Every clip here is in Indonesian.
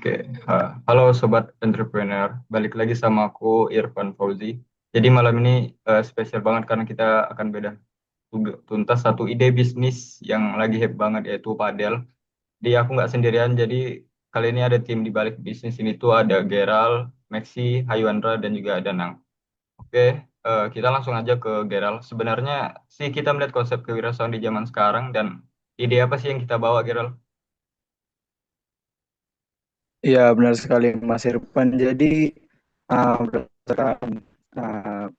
Oke, halo sobat entrepreneur, balik lagi sama aku Irfan Fauzi. Jadi malam ini spesial banget karena kita akan beda tuntas satu ide bisnis yang lagi hype banget yaitu padel. Jadi aku nggak sendirian, jadi kali ini ada tim di balik bisnis ini tuh ada Geral, Maxi, Hayuandra dan juga ada Nang. Oke, kita langsung aja ke Geral. Sebenarnya sih kita melihat konsep kewirausahaan di zaman sekarang dan ide apa sih yang kita bawa Geral? Ya, benar sekali Mas Irfan. Jadi, berdasarkan uh,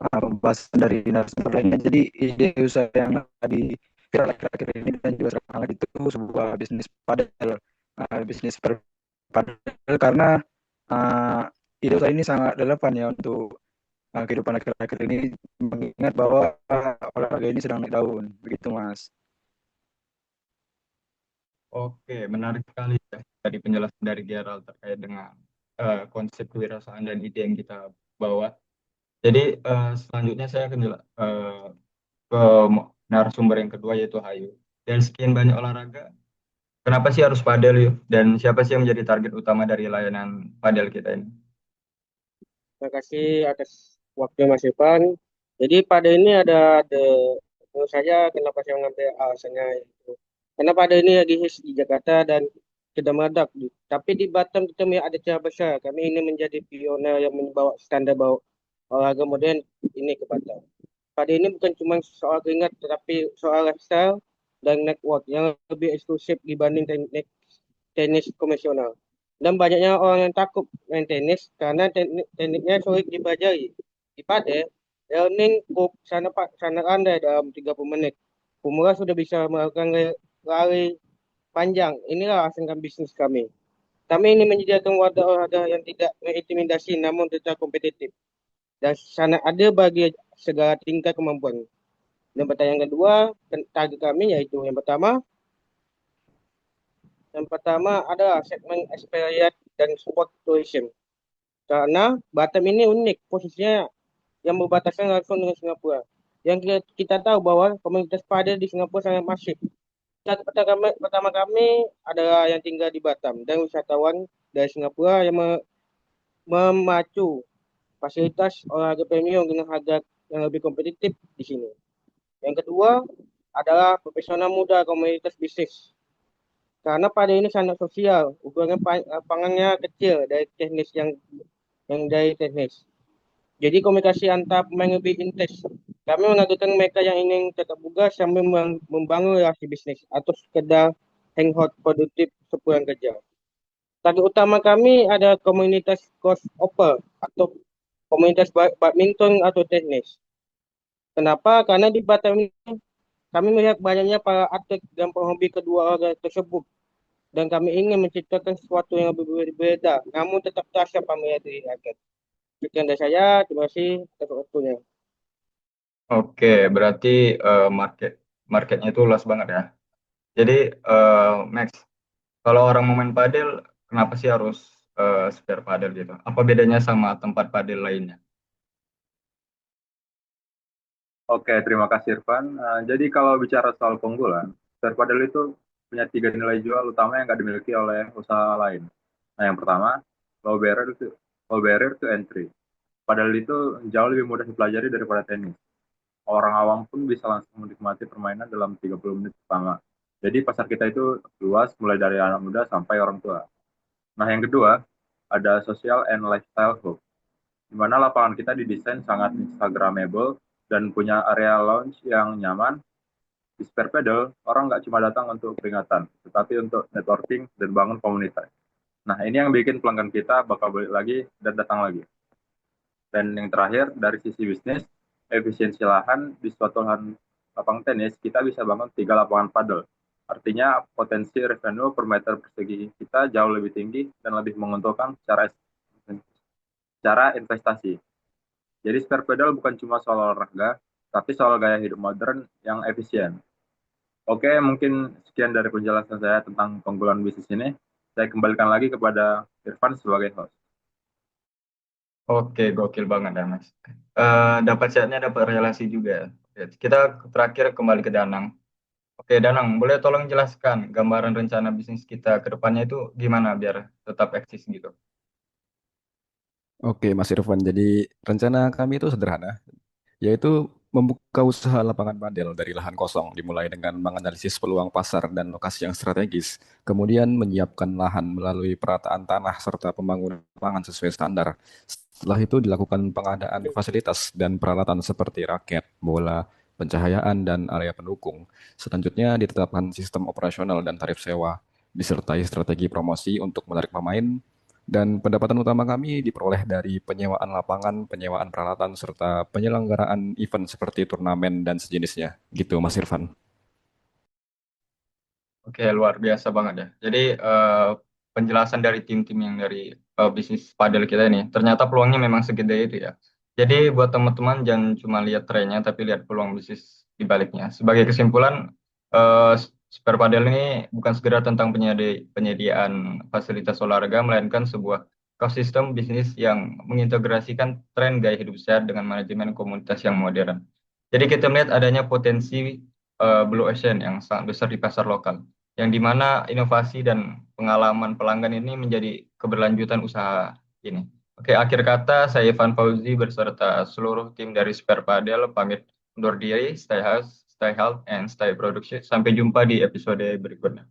pembahasan dari narasumber lainnya, jadi ide usaha yang tadi viral akhir-akhir ini dan juga sekarang hangat itu sebuah bisnis padel, bisnis padel karena uh, ide usaha ini sangat relevan ya untuk kehidupan akhir-akhir ini, mengingat bahwa olahraga ini sedang naik daun, begitu Mas. Oke, menarik sekali ya dari penjelasan dari Gerald terkait dengan konsep kewirausahaan dan ide yang kita bawa. Jadi selanjutnya saya akan ke narasumber yang kedua yaitu Hayu. Dan sekian banyak olahraga, kenapa sih harus padel yuk? Dan siapa sih yang menjadi target utama dari layanan padel kita ini? Terima kasih atas waktu Mas Ivan. Jadi pada ini ada menurut saya kenapa saya mengambil alasannya itu. Karena pada ini lagi hits di Jakarta dan sudah meledak. Tapi di Batam kita melihat ada celah besar. Kami ini menjadi pionir yang membawa standar bawa olahraga modern ini ke Batam. Pada ini bukan cuma soal keringat, tetapi soal lifestyle dan network yang lebih eksklusif dibanding tenis konvensional. Dan banyaknya orang yang takut main tenis karena tekniknya sulit dipelajari. Di padel, learning cup sana pandai dalam 30 menit. Pemula sudah bisa melakukan lari panjang. Inilah asingkan bisnis kami. Kami ini menyediakan wadah olahraga yang tidak mengintimidasi namun tetap kompetitif. Dan sana ada bagi segala tingkat kemampuan. Dan pertanyaan kedua, target kami yaitu yang pertama adalah segmen experience dan sport tourism. Karena Batam ini unik, posisinya yang berbatasan langsung dengan Singapura. Yang kita tahu bahwa komunitas padel di Singapura sangat masif. Pertama kami adalah yang tinggal di Batam dan wisatawan dari Singapura yang memacu fasilitas olahraga premium dengan harga yang lebih kompetitif di sini. Yang kedua adalah profesional muda komunitas bisnis. Karena pada ini sangat sosial, ukuran lapangannya kecil dari teknis yang dari teknis. Jadi komunikasi antar pemain lebih intens. Kami mengajukan mereka yang ingin tetap bugar sambil membangun relasi bisnis atau sekedar hangout produktif sepulang kerja. Target utama kami ada komunitas crossover atau komunitas badminton atau tenis. Kenapa? Karena di Batam ini kami melihat banyaknya para atlet dan penghobi kedua olahraga tersebut dan kami ingin menciptakan sesuatu yang lebih berbeda, namun tetap terasa familiar dari rakyat. Sekian dari saya, terima kasih atas waktunya. Oke, berarti marketnya itu luas banget ya. Jadi Max, kalau orang mau main padel, kenapa sih harus spare padel gitu? Apa bedanya sama tempat padel lainnya? Oke, terima kasih Irfan. Jadi kalau bicara soal keunggulan, Star Padel itu punya tiga nilai jual utama yang nggak dimiliki oleh usaha lain. Nah, yang pertama, low barrier to, low barrier to entry. Padel itu jauh lebih mudah dipelajari daripada tenis. Orang awam pun bisa langsung menikmati permainan dalam 30 menit pertama. Jadi pasar kita itu luas, mulai dari anak muda sampai orang tua. Nah, yang kedua, ada social and lifestyle hub, di mana lapangan kita didesain sangat Instagramable dan punya area lounge yang nyaman. Di Spare Pedal, orang nggak cuma datang untuk peringatan, tetapi untuk networking dan bangun komunitas. Nah, ini yang bikin pelanggan kita bakal balik lagi dan datang lagi. Dan yang terakhir, dari sisi bisnis, efisiensi lahan di suatu lahan lapangan tenis, kita bisa bangun 3 lapangan padel. Artinya potensi revenue per meter persegi kita jauh lebih tinggi dan lebih menguntungkan secara investasi. Jadi spare pedal bukan cuma soal olahraga, tapi soal gaya hidup modern yang efisien. Oke, mungkin sekian dari penjelasan saya tentang keunggulan bisnis ini. Saya kembalikan lagi kepada Irfan sebagai host. Oke, gokil banget ya Mas. Dapat chatnya, dapat relasi juga. Oke, kita terakhir kembali ke Danang. Oke, Danang, boleh tolong jelaskan gambaran rencana bisnis kita ke depannya itu gimana biar tetap eksis gitu? Oke, Mas Irfan. Jadi rencana kami itu sederhana, yaitu membuka usaha lapangan padel dari lahan kosong, dimulai dengan menganalisis peluang pasar dan lokasi yang strategis, kemudian menyiapkan lahan melalui perataan tanah serta pembangunan lapangan sesuai standar. Setelah itu dilakukan pengadaan fasilitas dan peralatan seperti raket, bola, pencahayaan, dan area pendukung. Selanjutnya ditetapkan sistem operasional dan tarif sewa, disertai strategi promosi untuk menarik pemain, dan pendapatan utama kami diperoleh dari penyewaan lapangan, penyewaan peralatan, serta penyelenggaraan event seperti turnamen dan sejenisnya. Gitu, Mas Irfan. Oke, luar biasa banget ya. Jadi penjelasan dari tim-tim yang dari bisnis padel kita ini, ternyata peluangnya memang segede itu ya. Jadi buat teman-teman jangan cuma lihat trennya, tapi lihat peluang bisnis di baliknya. Sebagai kesimpulan, uh, Super Padel ini bukan sekedar tentang penyediaan fasilitas olahraga, melainkan sebuah ekosistem bisnis yang mengintegrasikan tren gaya hidup sehat dengan manajemen komunitas yang modern. Jadi kita melihat adanya potensi blue ocean yang sangat besar di pasar lokal yang dimana inovasi dan pengalaman pelanggan ini menjadi keberlanjutan usaha ini. Oke, akhir kata saya Ivan Fauzi berserta seluruh tim dari Spare Padel pamit undur diri, stay health, and stay production. Sampai jumpa di episode berikutnya.